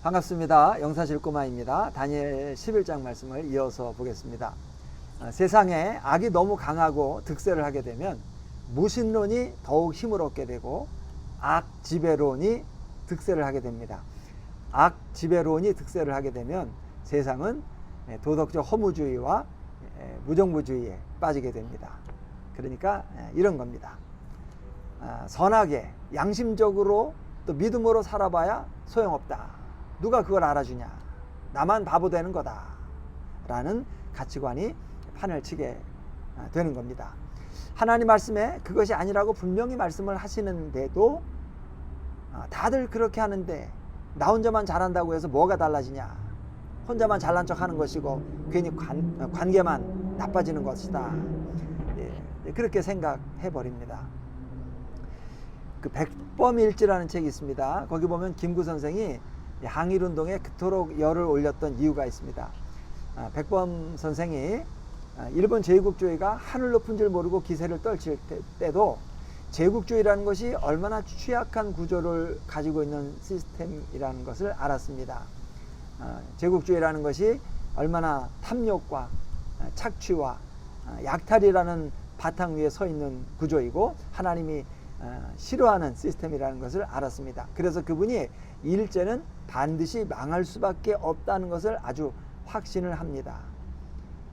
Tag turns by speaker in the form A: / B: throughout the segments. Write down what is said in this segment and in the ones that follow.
A: 반갑습니다. 영사실 꼬마입니다. 다니엘 11장 말씀을 이어서 보겠습니다. 세상에 악이 너무 강하고 득세를 하게 되면 무신론이 더욱 힘을 얻게 되고 악 지배론이 득세를 하게 됩니다. 악 지배론이 득세를 하게 되면 세상은 도덕적 허무주의와 무정부주의에 빠지게 됩니다. 그러니까 이런 겁니다. 선하게 양심적으로 또 믿음으로 살아봐야 소용없다. 누가 그걸 알아주냐? 나만 바보 되는 거다. 라는 가치관이 판을 치게 되는 겁니다. 하나님 말씀에 그것이 아니라고 분명히 말씀을 하시는데도 다들 그렇게 하는데 나 혼자만 잘한다고 해서 뭐가 달라지냐? 혼자만 잘난 척 하는 것이고 괜히 관계만 나빠지는 것이다. 그렇게 생각해 버립니다. 그 백범일지라는 책이 있습니다. 거기 보면 김구 선생이 항일운동에 그토록 열을 올렸던 이유가 있습니다. 백범 선생이 일본 제국주의가 하늘 높은 줄 모르고 기세를 떨칠 때도 제국주의라는 것이 얼마나 취약한 구조를 가지고 있는 시스템이라는 것을 알았습니다. 제국주의라는 것이 얼마나 탐욕과 착취와 약탈이라는 바탕 위에 서 있는 구조이고 하나님이 싫어하는 시스템이라는 것을 알았습니다. 그래서 그분이 일제는 반드시 망할 수밖에 없다는 것을 아주 확신을 합니다.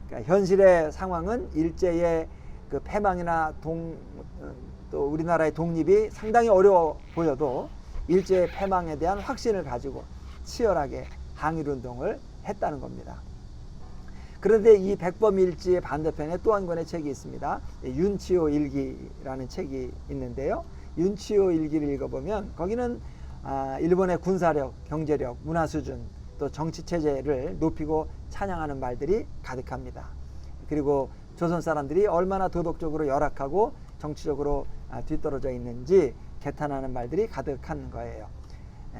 A: 그러니까 현실의 상황은 일제의 그 패망이나 또 우리나라의 독립이 상당히 어려워 보여도 일제의 패망에 대한 확신을 가지고 치열하게 항일운동을 했다는 겁니다. 그런데 이 백범일지의 반대편에 또 한 권의 책이 있습니다. 윤치호 일기라는 책이 있는데요. 윤치호 일기를 읽어보면 거기는 일본의 군사력, 경제력, 문화 수준, 또 정치 체제를 높이고 찬양하는 말들이 가득합니다. 그리고 조선 사람들이 얼마나 도덕적으로 열악하고 정치적으로 뒤떨어져 있는지 개탄하는 말들이 가득한 거예요.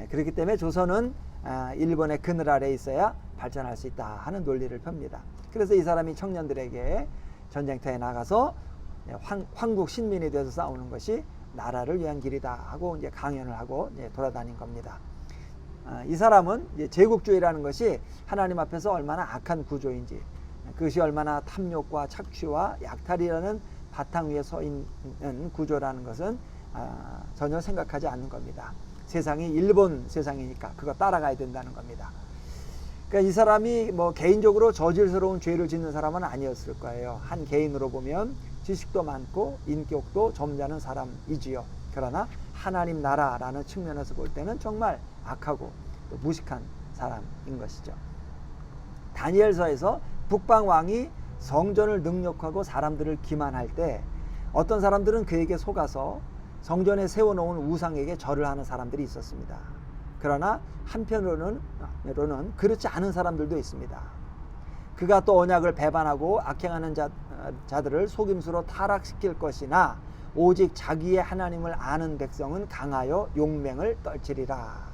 A: 그렇기 때문에 조선은 일본의 그늘 아래에 있어야 발전할 수 있다 하는 논리를 펴니다. 그래서 이 사람이 청년들에게 전쟁터에 나가서 황국 신민이 돼서 싸우는 것이 나라를 위한 길이다 하고 이제 강연을 하고 이제 돌아다닌 겁니다. 이 사람은 이제 제국주의라는 것이 하나님 앞에서 얼마나 악한 구조인지, 그것이 얼마나 탐욕과 착취와 약탈이라는 바탕 위에 서 있는 구조라는 것은 전혀 생각하지 않는 겁니다. 세상이 일본 세상이니까 그거 따라가야 된다는 겁니다. 그러니까 이 사람이 뭐 개인적으로 저질스러운 죄를 짓는 사람은 아니었을 거예요. 한 개인으로 보면 지식도 많고 인격도 점잖은 사람이지요. 그러나 하나님 나라라는 측면에서 볼 때는 정말 악하고 또 무식한 사람인 것이죠. 다니엘서에서 북방 왕이 성전을 능력하고 사람들을 기만할 때 어떤 사람들은 그에게 속아서 성전에 세워놓은 우상에게 절을 하는 사람들이 있었습니다. 그러나 한편으로는 그렇지 않은 사람들도 있습니다. 그가 또 언약을 배반하고 악행하는 자들을 속임수로 타락시킬 것이나 오직 자기의 하나님을 아는 백성은 강하여 용맹을 떨치리라.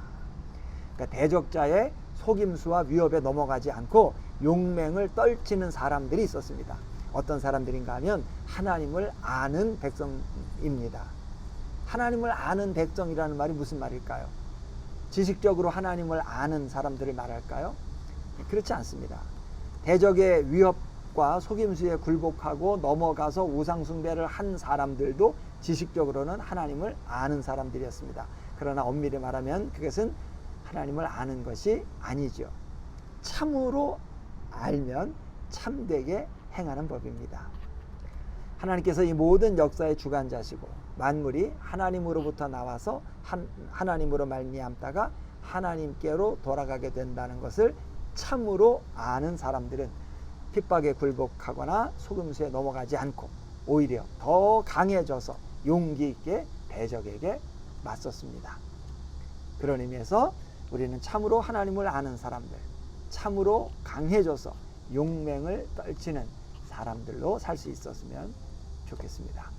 A: 그러니까 대적자의 속임수와 위협에 넘어가지 않고 용맹을 떨치는 사람들이 있었습니다. 어떤 사람들인가 하면 하나님을 아는 백성입니다. 하나님을 아는 백성이라는 말이 무슨 말일까요? 지식적으로 하나님을 아는 사람들을 말할까요? 그렇지 않습니다. 대적의 위협과 속임수에 굴복하고 넘어가서 우상숭배를 한 사람들도 지식적으로는 하나님을 아는 사람들이었습니다. 그러나 엄밀히 말하면 그것은 하나님을 아는 것이 아니죠. 참으로 알면 참되게 행하는 법입니다. 하나님께서 이 모든 역사의 주관자시고 만물이 하나님으로부터 나와서 하나님으로 말미암다가 하나님께로 돌아가게 된다는 것을 참으로 아는 사람들은 핍박에 굴복하거나 속임수에 넘어가지 않고 오히려 더 강해져서 용기 있게 대적에게 맞섰습니다. 그런 의미에서 우리는 참으로 하나님을 아는 사람들, 참으로 강해져서 용맹을 떨치는 사람들로 살 수 있었으면 좋겠습니다.